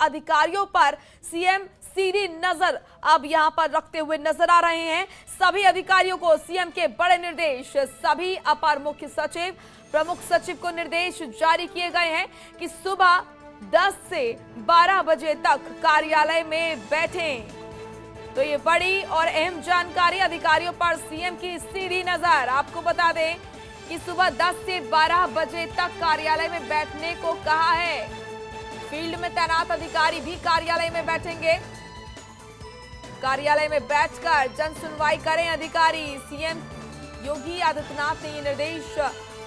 अधिकारियों पर सीएम सीधी नजर अब यहां पर रखते हुए नजर आ रहे हैं। सभी अधिकारियों को सीएम के बड़े निर्देश, सभी अपर मुख्य सचिव, प्रमुख सचिव को निर्देश जारी किए गए हैं कि सुबह 10 से 12 बजे तक कार्यालय में बैठें। तो ये बड़ी और अहम जानकारी, अधिकारियों पर सीएम की सीधी नजर। आपको बता दें कि सुबह 10 से 12 बजे तक कार्यालय में बैठने को कहा है। फील्ड में तैनात अधिकारी भी कार्यालय में बैठेंगे। कार्यालय में बैठकर जन सुनवाई करें अधिकारी। सीएम योगी आदित्यनाथ ने ये निर्देश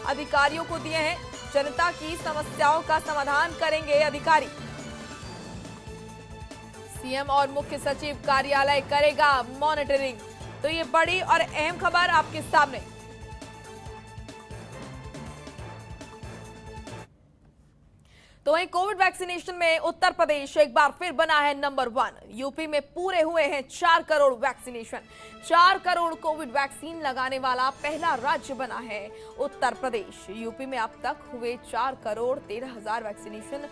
अधिकारियों को दिए हैं। जनता की समस्याओं का समाधान करेंगे अधिकारी। सीएम और मुख्य सचिव कार्यालय करेगा मॉनिटरिंग। तो ये बड़ी और अहम खबर आपके सामने। तो वहीं कोविड वैक्सीनेशन में उत्तर प्रदेश एक बार फिर बना है नंबर 1। यूपी में पूरे हुए हैं 4 crore vaccination. 4 crore Covid vaccine लगाने वाला पहला राज्य बना है उत्तर प्रदेश। यूपी में अब तक हुए 4 करोड़ 13 हजार वैक्सीनेशन।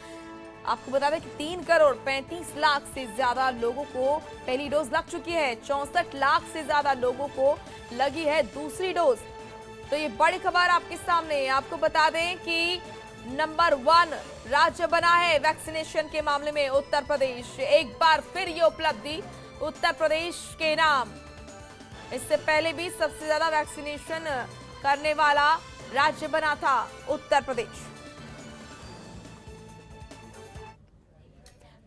आपको बता दें कि 3 करोड़ 35 लाख से ज्यादा लोगों को पहली डोज लग चुकी है। 64 लाख से ज्यादा लोगों को लगी है दूसरी डोज। तो ये बड़ी खबर आपके सामने। आपको बता दें कि नंबर 1 राज्य बना है वैक्सीनेशन के मामले में उत्तर प्रदेश। एक बार फिर ये उपलब्धि उत्तर प्रदेश के नाम। इससे पहले भी सबसे ज्यादा वैक्सीनेशन करने वाला राज्य बना था उत्तर प्रदेश।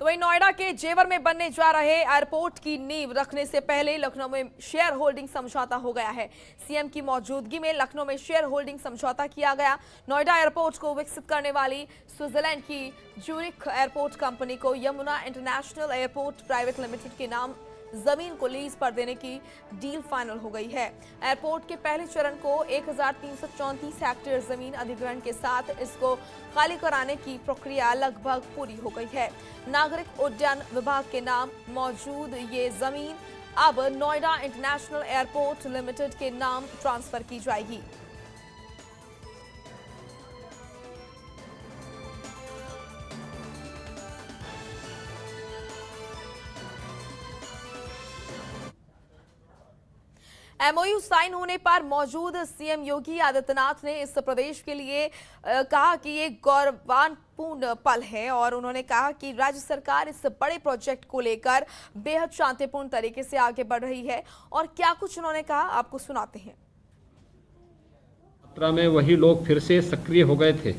तो वहीं नोएडा के जेवर में बनने जा रहे एयरपोर्ट की नींव रखने से पहले लखनऊ में शेयर होल्डिंग समझौता हो गया है। सीएम की मौजूदगी में लखनऊ में शेयर होल्डिंग समझौता किया गया। नोएडा एयरपोर्ट को विकसित करने वाली स्विट्जरलैंड की ज्यूरिख एयरपोर्ट कंपनी को Yamuna international airport private limited के नाम जमीन को लीज पर देने की डील फाइनल हो गई है। एयरपोर्ट के पहले चरण को 1334 हेक्टेयर जमीन अधिग्रहण के साथ इसको खाली कराने की प्रक्रिया लगभग पूरी हो गई है। नागरिक उड्डयन विभाग के नाम मौजूद ये जमीन अब नोएडा इंटरनेशनल एयरपोर्ट लिमिटेड के नाम ट्रांसफर की जाएगी। एमओयू साइन होने पर मौजूद सीएम योगी आदित्यनाथ ने इस प्रदेश के लिए कहा कि ये गौरवान्वित पल है और उन्होंने कहा कि राज्य सरकार इस बड़े प्रोजेक्ट को लेकर बेहद शांतिपूर्ण तरीके से आगे बढ़ रही है। और क्या कुछ उन्होंने कहा, आपको सुनाते हैं। यात्रा में वही लोग फिर से सक्रिय हो गए थे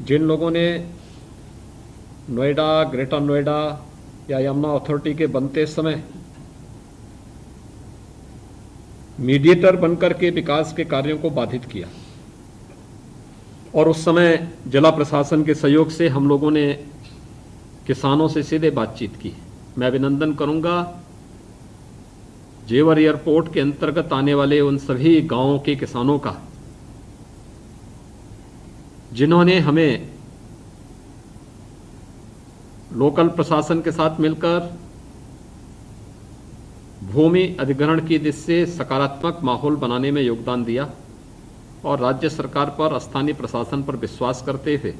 जिन लोगों ने नोएडा, ग्रेटर नोएडा या यमुना अथॉरिटी के बनते समय मीडिएटर बनकर के विकास के कार्यों को बाधित किया। और उस समय जिला प्रशासन के सहयोग से हम लोगों ने किसानों से सीधे बातचीत की। मैं अभिनंदन करूंगा जेवर एयरपोर्ट के अंतर्गत आने वाले उन सभी गांवों के किसानों का जिन्होंने हमें लोकल प्रशासन के साथ मिलकर भूमि अधिग्रहण की दिशा से सकारात्मक माहौल बनाने में योगदान दिया और राज्य सरकार पर, स्थानीय प्रशासन पर विश्वास करते हुए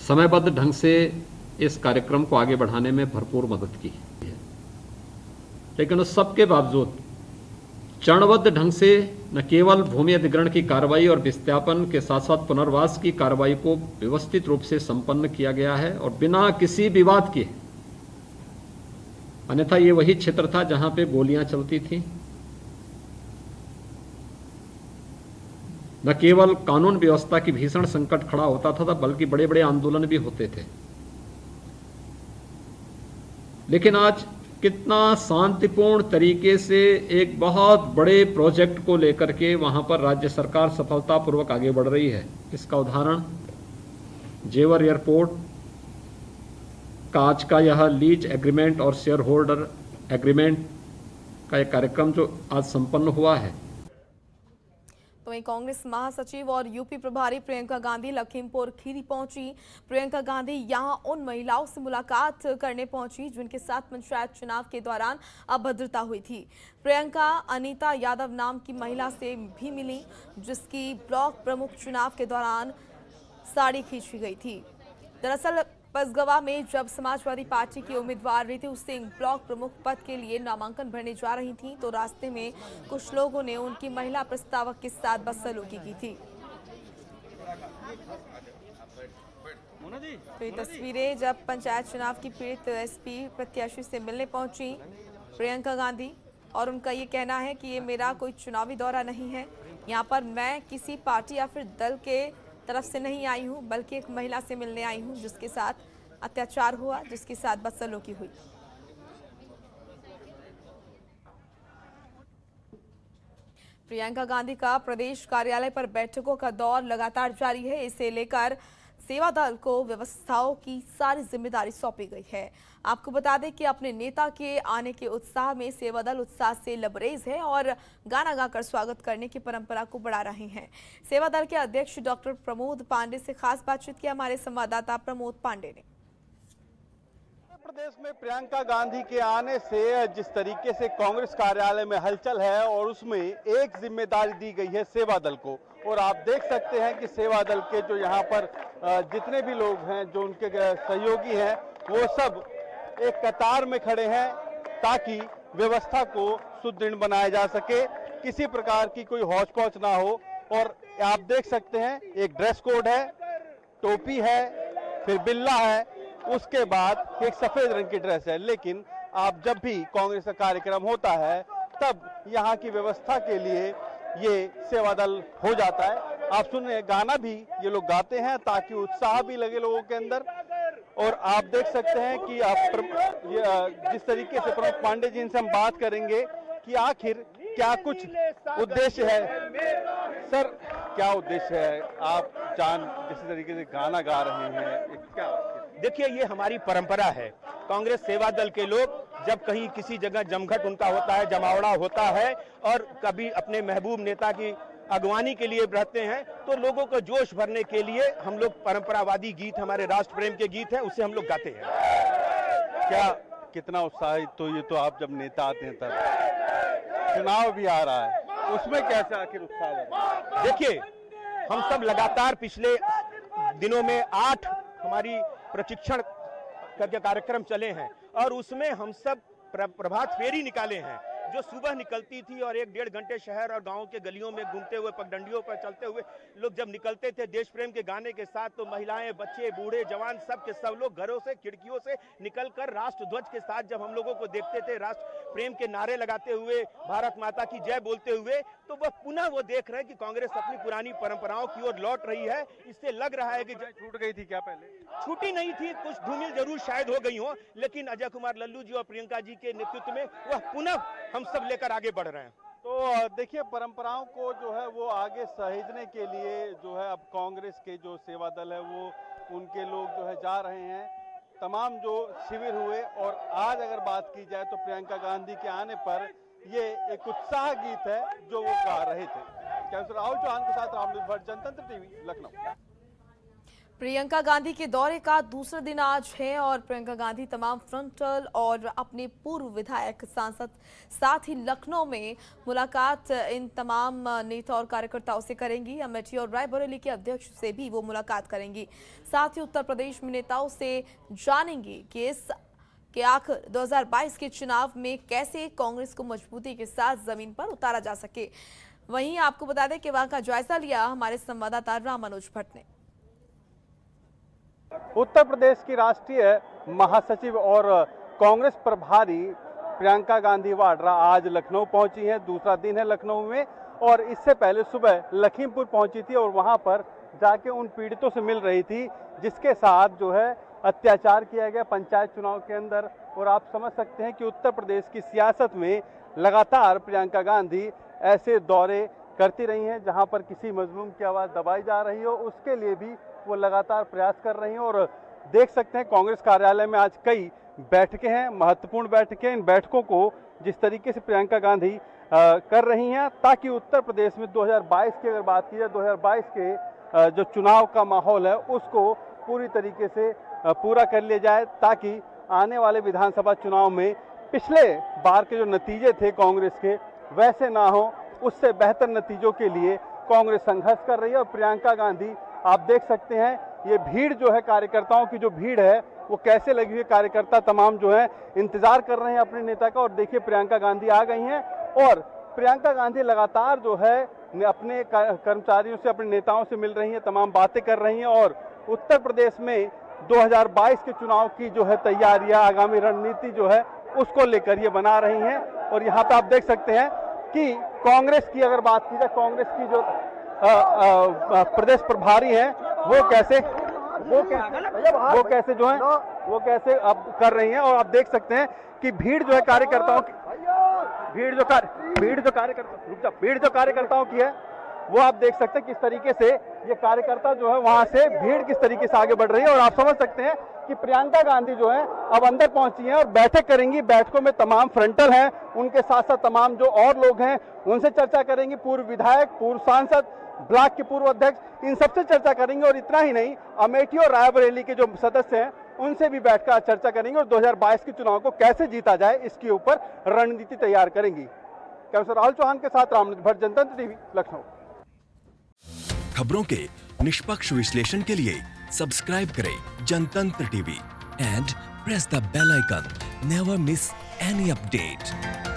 समयबद्ध ढंग से इस कार्यक्रम को आगे बढ़ाने में भरपूर मदद की है। लेकिन उस सब के बावजूद चरणबद्ध ढंग से न केवल भूमि अधिग्रहण की कार्रवाई और विस्थापन के साथ साथ पुनर्वास की कार्रवाई को व्यवस्थित रूप से संपन्न किया गया है और बिना किसी विवाद के। अन्यथा ये वही क्षेत्र था जहां पे गोलियां चलती थी। न केवल कानून व्यवस्था की भीषण संकट खड़ा होता था बल्कि बड़े बड़े आंदोलन भी होते थे। लेकिन आज कितना शांतिपूर्ण तरीके से एक बहुत बड़े प्रोजेक्ट को लेकर के वहां पर राज्य सरकार सफलतापूर्वक आगे बढ़ रही है। इसका उदाहरण जेवर एयरपोर्ट का आज का यह लीज एग्रीमेंट और शेयर होल्डर एग्रीमेंट का एक कार्यक्रम जो आज संपन्न हुआ है। तो वहीं कांग्रेस महासचिव और यूपी प्रभारी प्रियंका गांधी लखीमपुर खीरी पहुंची। प्रियंका गांधी यहां उन महिलाओं से मुलाकात करने पहुंची जिनके साथ पंचायत चुनाव के दौरान अभद्रता हुई थी। प्रियंका अनीता यादव नाम की महिला से भी मिली जिसकी ब्लॉक प्रमुख चुनाव के दौरान साड़ी खींची गई थी। दरअसल पसगवा में जब समाजवादी पार्टी की उम्मीदवार रितु सिंह ब्लॉक प्रमुख पद के लिए नामांकन भरने जा रही थीं, तो रास्ते में कुछ लोगों ने उनकी महिला प्रस्तावक के साथ बदसलूकी की थी। तो ये तस्वीरें जब पंचायत चुनाव की पीड़ित एसपी प्रत्याशी से मिलने पहुंची प्रियंका गांधी, और उनका ये कहना है कि ये मेरा कोई चुनावी दौरा नहीं है, यहाँ पर मैं किसी पार्टी या फिर दल के तरफ से नहीं आई हूँ, बल्कि एक महिला से मिलने आई हूँ जिसके साथ अत्याचार हुआ, जिसके साथ बदसलूकी हुई। प्रियंका गांधी का प्रदेश कार्यालय पर बैठकों का दौर लगातार जारी है। इसे लेकर सेवा दल को व्यवस्थाओं की सारी जिम्मेदारी सौंपी गई है। आपको बता दें कि अपने नेता के आने के उत्साह में सेवा दल उत्साह से लबरेज है और गाना गाकर स्वागत करने की परंपरा को बढ़ा रहे हैं। सेवा दल के अध्यक्ष डॉक्टर प्रमोद पांडे से खास बातचीत की हमारे संवाददाता प्रमोद पांडे ने। प्रदेश में प्रियंका गांधी के आने से जिस तरीके से कांग्रेस कार्यालय में हलचल है और उसमें एक जिम्मेदारी दी गई है सेवा दल को, और आप देख सकते हैं कि सेवा दल के जो यहाँ पर जितने भी लोग हैं, जो उनके सहयोगी हैं, वो सब एक कतार में खड़े हैं ताकि व्यवस्था को सुदृढ़ बनाया जा सके, किसी प्रकार की कोई हौच पौच ना हो। और आप देख सकते हैं एक ड्रेस कोड है, टोपी है, फिर बिल्ला है, उसके बाद एक सफेद रंग की ड्रेस है। लेकिन आप जब भी कांग्रेस का कार्यक्रम होता है तब यहाँ की व्यवस्था के लिए ये सेवा दल हो जाता है। आप सुन रहे हैं, गाना भी ये लोग गाते हैं ताकि उत्साह भी लगे लोगों के अंदर। और आप देख सकते हैं कि जिस तरीके से प्रमोद पांडे जी से हम बात करेंगे कि आखिर क्या कुछ उद्देश्य है। सर, क्या उद्देश्य है? आप जिस तरीके से गाना गा रहे हैं, क्या? देखिए, ये हमारी परंपरा है। कांग्रेस सेवा दल के लोग जब कहीं किसी जगह जमघट उनका होता है, जमावड़ा होता है, और कभी अपने महबूब नेता की अगवानी के लिए रहते हैं, तो लोगों को जोश भरने के लिए हम लोग परंपरावादी गीत, हमारे राष्ट्र प्रेम के गीत हैं, उसे हम लोग गाते हैं। क्या कितना उत्साहित, तो ये तो आप जब नेता आते हैं तब, चुनाव भी आ रहा है, उसमें कैसे आखिर उत्साह है? देखिए, हम सब लगातार पिछले दिनों में 8 हमारी प्रशिक्षण के कार्यक्रम चले हैं, और उसमें हम सब प्रभात फेरी निकाले हैं, जो सुबह निकलती थी और 1-1.5 घंटे शहर और गांव के गलियों में घूमते हुए, पगडंडियों पर चलते हुए लोग जब निकलते थे देश प्रेम के गाने के साथ, तो महिलाएं, बच्चे, बूढ़े, जवान सब के सब लोग घरों से, खिड़कियों से निकलकर राष्ट्र ध्वज के साथ जब हम लोगों को देखते थे, राष्ट्र प्रेम के नारे लगाते हुए, भारत माता की जय बोलते हुए, तो वह पुनः वो देख रहे हैं कि कांग्रेस अपनी पुरानी परंपराओं की ओर लौट रही है। इससे लग रहा है कि छूट गई थी क्या? पहले छूटी नहीं थी, कुछ धूमिल जरूर शायद हो गई हो, लेकिन अजय कुमार लल्लू जी और प्रियंका जी के नेतृत्व में वह पुनः हम सब लेकर आगे बढ़ रहे हैं। तो देखिए, परंपराओं को जो है वो आगे सहेजने के लिए जो है अब कांग्रेस के जो सेवा दल है वो उनके लोग जो है जा रहे हैं। तमाम जो शिविर हुए, और आज अगर बात की जाए तो प्रियंका गांधी के आने पर ये एक उत्साह गीत है जो वो गा रहे थे। कैमरा राहुल चौहान के साथ रामलू भट्ट, जनतंत्र टीवी, लखनऊ। प्रियंका गांधी के दौरे का दूसरा दिन आज है और प्रियंका गांधी तमाम फ्रंटल और अपने पूर्व विधायक, सांसद, साथ ही लखनऊ में मुलाकात इन तमाम नेता और कार्यकर्ताओं से करेंगी। अमेठी और रायबरेली के अध्यक्ष से भी वो मुलाकात करेंगी। साथ ही उत्तर प्रदेश में नेताओं से जानेंगी कि आखिर 2022 के चुनाव में कैसे कांग्रेस को मजबूती के साथ जमीन पर उतारा जा सके। वहीं आपको बता दें कि वहां का जायजा लिया हमारे संवाददाता राम मनोज भट्ट ने। उत्तर प्रदेश की राष्ट्रीय महासचिव और कांग्रेस प्रभारी प्रियंका गांधी वाड्रा आज लखनऊ पहुंची हैं। दूसरा दिन है लखनऊ में, और इससे पहले सुबह लखीमपुर पहुंची थी और वहां पर जाके उन पीड़ितों से मिल रही थी जिसके साथ जो है अत्याचार किया गया पंचायत चुनाव के अंदर। और आप समझ सकते हैं कि उत्तर प्रदेश की सियासत में लगातार प्रियंका गांधी ऐसे दौरे करती रही हैं जहां पर किसी मजलूम की आवाज़ दबाई जा रही हो, उसके लिए भी वो लगातार प्रयास कर रही हैं। और देख सकते हैं कांग्रेस कार्यालय में आज कई बैठकें हैं, महत्वपूर्ण बैठकें। इन बैठकों को जिस तरीके से प्रियंका गांधी कर रही हैं ताकि उत्तर प्रदेश में 2022 की अगर बात की जाए, 2022 के जो चुनाव का माहौल है उसको पूरी तरीके से पूरा कर लिया जाए, ताकि आने वाले विधानसभा चुनाव में पिछले बार के जो नतीजे थे कांग्रेस के वैसे ना हो, उससे बेहतर नतीजों के लिए कांग्रेस संघर्ष कर रही है। और प्रियंका गांधी आप देख सकते हैं ये भीड़ जो है, कार्यकर्ताओं की जो भीड़ है वो कैसे लगी हुई है। कार्यकर्ता तमाम जो है इंतजार कर रहे हैं अपने नेता का। और देखिए प्रियंका गांधी आ गई हैं और प्रियंका गांधी लगातार जो है अपने कर्मचारियों से, अपने नेताओं से मिल रही हैं, तमाम बातें कर रही हैं और उत्तर प्रदेश में 2022 के चुनाव की जो है तैयारियां, आगामी रणनीति जो है उसको लेकर ये बना रही हैं। और यहाँ पे आप देख सकते हैं कि कांग्रेस की अगर बात की जाए, कांग्रेस की जो प्रदेश प्रभारी हैं वो कैसे जो है वो कैसे अब कर रही हैं। और आप देख सकते हैं कि भीड़ जो है कार्यकर्ताओं की, भीड़ जो कार्यकर्ताओं की है वो आप देख सकते हैं किस तरीके से ये कार्यकर्ता जो है वहां से भीड़ किस तरीके से आगे बढ़ रही है। और आप समझ सकते हैं कि प्रियंका गांधी जो है अब अंदर पहुंची हैं और बैठक करेंगी। बैठकों में तमाम फ्रंटल हैं, उनके साथ साथ तमाम जो और लोग हैं उनसे चर्चा करेंगी। पूर्व विधायक, पूर्व सांसद, ब्लॉक के पूर्व अध्यक्ष, इन सबसे चर्चा करेंगे। और इतना ही नहीं, अमेठी और रायबरेली के जो सदस्य हैं उनसे भी बैठकर चर्चा करेंगे और 2022 के चुनाव को कैसे जीता जाए इसके ऊपर रणनीति तैयार करेंगी। कैमरा राहुल चौहान के साथ रामनित भट्ट, जनतंत्र टीवी, लखनऊ। खबरों के निष्पक्ष विश्लेषण के लिए सब्सक्राइब करें Jantantra TV and press the bell icon. Never miss any update.